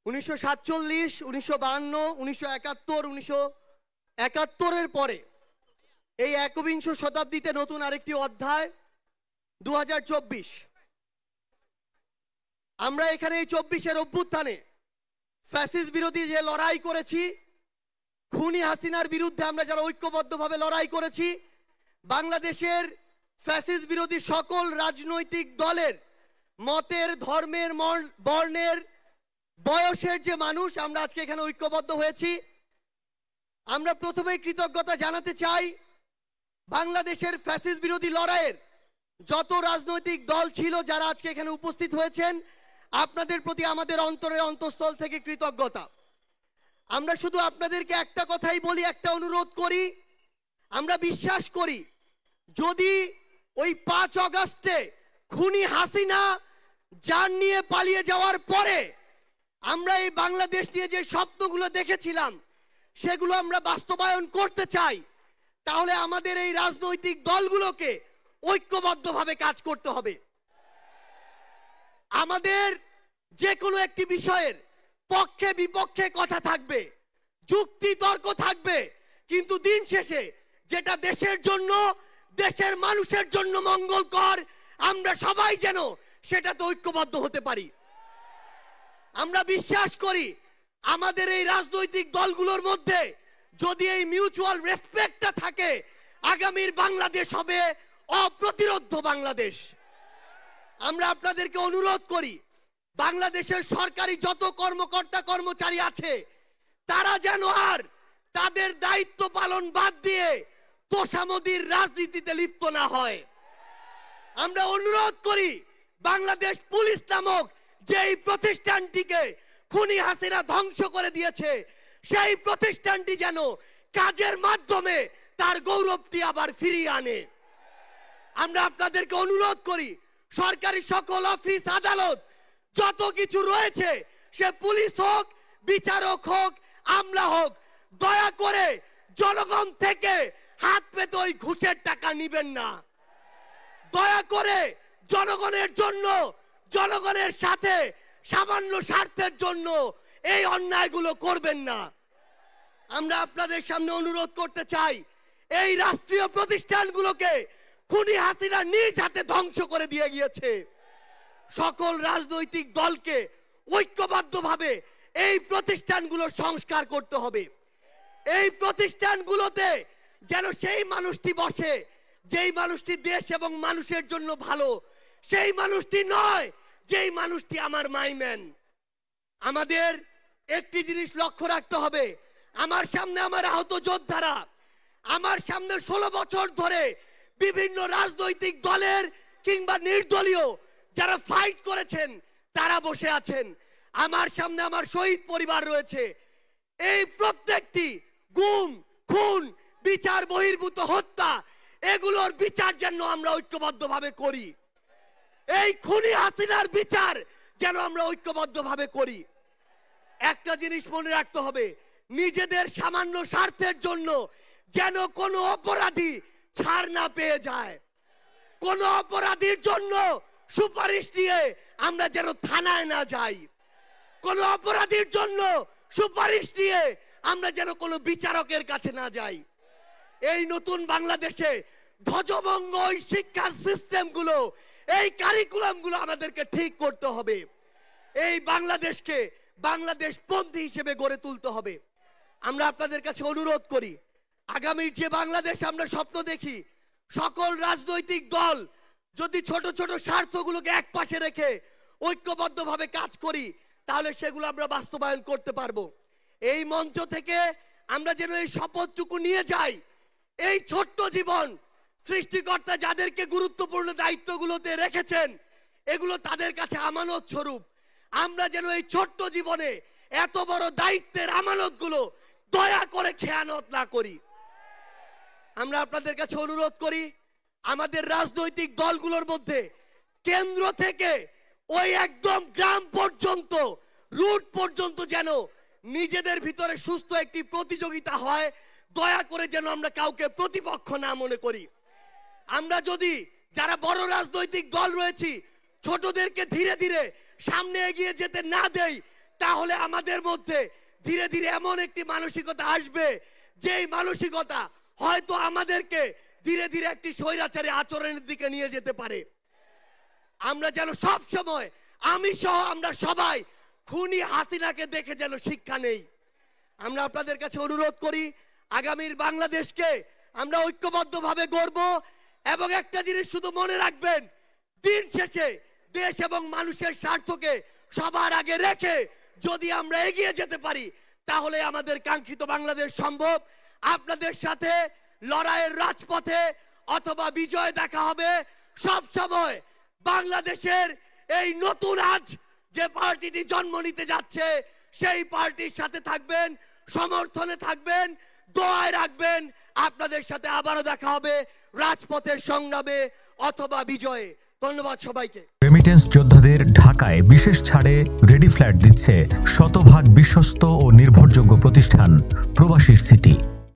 1947, 1952, 1971, 1971 পরে এই একবিংশ শতাব্দীতে নতুন আরেকটি অধ্যায় 2024। আমরা এখানে এই 24-এর অভ্যুত্থানে ফ্যাসিস্ট বিরোধী যে লড়াই করেছি, খুনি হাসিনার বিরুদ্ধে আমরা যারা ঐক্যবদ্ধভাবে লড়াই করেছি, বাংলাদেশের ফ্যাসিস্ট বিরোধী সকল রাজনৈতিক দলের মতের, ধর্মের, বর্ণের, বয়সের যে মানুষ আমরা আজকে এখানে ঐক্যবদ্ধ হয়েছি, আমরা প্রথমেই কৃতজ্ঞতা জানাতে চাই বাংলাদেশের ফ্যাসিস্ট বিরোধী লড়াইয়ের যত রাজনৈতিক দল ছিল যারা আজকে এখানে উপস্থিত হয়েছেন, আপনাদের প্রতি আমাদের অন্তরের অন্তঃস্থল থেকে কৃতজ্ঞতা। আমরা শুধু আপনাদেরকে একটা কথাই বলি, একটা অনুরোধ করি, আমরা বিশ্বাস করি যদি ওই 5 আগস্টে খুনি হাসিনা জান নিয়ে পালিয়ে যাওয়ার পরে আমরা এই বাংলাদেশ নিয়ে যে স্বপ্নগুলো দেখেছিলাম সেগুলো আমরা বাস্তবায়ন করতে চাই, তাহলে আমাদের এই রাজনৈতিক দলগুলোকে ঐক্যবদ্ধভাবে কাজ করতে হবে। আমাদের যে কোনো একটি বিষয়ের পক্ষে বিপক্ষে কথা থাকবে, যুক্তি তর্ক থাকবে, কিন্তু দিন শেষে যেটা দেশের জন্য, দেশের মানুষের জন্য মঙ্গলকর, আমরা সবাই যেন সেটাতে ঐক্যবদ্ধ হতে পারি। আমরা বিশ্বাস করি আমাদের এই রাজনৈতিক দলগুলোর মধ্যে যদি এই মিউচুয়াল রেসপেক্টটা থাকে, আগামীর বাংলাদেশ হবে অপ্রতিরোধ্য বাংলাদেশ। আমরা আপনাদেরকে অনুরোধ করি বাংলাদেশের সরকারি যত কর্মকর্তা কর্মচারী আছে তারা যেন আর তাদের দায়িত্ব পালন বাদ দিয়ে তোষামোদির রাজনীতিতে লিপ্ত না হয়। আমরা অনুরোধ করি বাংলাদেশ পুলিশ নামক যেই প্রতিষ্ঠানটিকে খুনি হাসিনা ধ্বংস করে দিয়েছে সেই প্রতিষ্ঠানটি যেন কাজের মাধ্যমে তার গৌরবটি আবার ফিরিয়ে আনে। আমরা আপনাদেরকে অনুরোধ করি সরকারি সকল অফিস আদালত যত কিছু রয়েছে, সে পুলিশ হোক, বিচারক হোক, আমলা হোক, দয়া করে জনগণ থেকে হাত পেতে ওই ঘুষের টাকা নিবেন না। দয়া করে জনগণের জন্য, জনগণের সাথে সামান্য স্বার্থের জন্য এই অন্যায়গুলো করবেন না। আমরা আপনাদের সামনে অনুরোধ করতে চাই এই রাষ্ট্রীয় প্রতিষ্ঠানগুলোকে খুনি হাসিনা নিজ হাতে ধ্বংস করে দিয়ে গিয়েছে। সকল রাজনৈতিক দলকে ঐক্যবদ্ধভাবে এই প্রতিষ্ঠানগুলো সংস্কার করতে হবে। এই প্রতিষ্ঠানগুলোতে যেন সেই মানুষটি বসে যেই মানুষটি দেশ এবং মানুষের জন্য ভালো, সেই মানুষটি নয় যেই মানুষটি আমার মাইম্যান। আমাদের একটি জিনিস লক্ষ্য রাখতে হবে, আমার সামনে আমার আহত যোদ্ধারা, আমার সামনে 16 বছর ধরে বিভিন্ন রাজনৈতিক দলের কিংবা নির্দলীয় যারা ফাইট করেছেন তারা বসে আছেন, আমার সামনে আমার শহীদ পরিবার রয়েছে। এই প্রত্যেকটি গুম, খুন, বিচার বহির্ভূত হত্যা, এগুলোর বিচার যেন আমরা ঐক্যবদ্ধভাবে করি। এই খুনি হাসিনার বিচার যেন আমরা ঐক্যবদ্ধভাবে করি। একটা জিনিস মনে রাখতে হবে, নিজেদের সামান্য স্বার্থের জন্য যেন কোনো অপরাধী ছাড় না পেয়ে যায়। কোন অপরাধীর জন্য সুপারিশ নিয়ে আমরা যেন থানায় না যাই। কোন অপরাধীর জন্য সুপারিশ নিয়ে আমরা যেন কোনো বিচারকের কাছে না যাই। এই নতুন বাংলাদেশে ধ্বজভঙ্গ ওই শিক্ষার সিস্টেমগুলো, এই কারিকুলামগুলো আমাদেরকে ঠিক করতে হবে। এই বাংলাদেশকে বাংলাদেশপন্থী হিসেবে গড়ে তুলতে হবে। আমরা আপনাদের কাছে অনুরোধ করি আগামীর যে বাংলাদেশ আমরা স্বপ্ন দেখি, সকল রাজনৈতিক দল যদি ছোট ছোট স্বার্থগুলোকে এক পাশে রেখে ঐক্যবদ্ধভাবে কাজ করি তাহলে সেগুলো আমরা বাস্তবায়ন করতে পারবো। এই মঞ্চ থেকে আমরা যেন এই শপথটুকু নিয়ে যাই, এই ছোট্ট জীবন সৃষ্টিকর্তা যাদেরকে গুরুত্বপূর্ণ দায়িত্বগুলোতে রেখেছেন এগুলো তাদের কাছে আমানত স্বরূপ। আমরা যেন এই ছোট্ট জীবনে এত বড় দায়িত্বের আমানতগুলো দয়া করে খেয়ানত না করি। আমরা আপনাদের কাছে অনুরোধ করি আমাদের রাজনৈতিক দলগুলোর মধ্যে কেন্দ্র থেকে ওই একদম গ্রাম পর্যন্ত, রুট পর্যন্ত যেন নিজেদের ভিতরে সুস্থ একটি প্রতিযোগিতা হয়। দয়া করে যেন আমরা কাউকে প্রতিপক্ষ না মনে করি। আমরা যদি যারা বড় রাজনৈতিক দল রয়েছি ছোটদেরকে ধীরে ধীরে সামনে এগিয়ে যেতে না দেই তাহলে আমাদের মধ্যে ধীরে ধীরে এমন একটি মানসিকতা আসবে, যেই মানসিকতা হয়তো আমাদেরকে ধীরে ধীরে একটি স্বৈরাচারী আচরণের দিকে নিয়ে যেতে পারে। আমরা যেন সব সময়, আমি সহ আমরা সবাই খুনি হাসিনাকে দেখে যেন শিক্ষা নেই। আমরা আপনাদের কাছে অনুরোধ করি, আগামীর বাংলাদেশকে আমরা ঐক্যবদ্ধভাবে গড়ব। এবং একটা জিনিস শুধু মনে রাখবেন, দিন শেষে দেশ এবং মানুষের স্বার্থকে সবার আগে রেখে যদি আমরা এগিয়ে যেতে পারি, তাহলে আমাদের কাঙ্ক্ষিত বাংলাদেশ সম্ভব। আপনাদের সাথে লড়াইয়ের রাজপথে অথবা বিজয় দেখা হবে। সব সময় বাংলাদেশের এই নতুন আজ যে পার্টিটি জন্ম নিতে যাচ্ছে, সেই পার্টির সাথে থাকবেন, সমর্থনে থাকবেন, দোয়ায় রাখবেন। আপনাদের সাথে আবারও দেখা হবে রাজপথের সংগ্রামে অথবা বিজয়ে। ধন্যবাদ সবাইকে। রেমিটেন্স যোদ্ধাদের ঢাকায় বিশেষ ছাড়ে রেডি ফ্ল্যাট দিচ্ছে শতভাগ বিশ্বস্ত ও নির্ভরযোগ্য প্রতিষ্ঠান প্রবাসীর সিটি।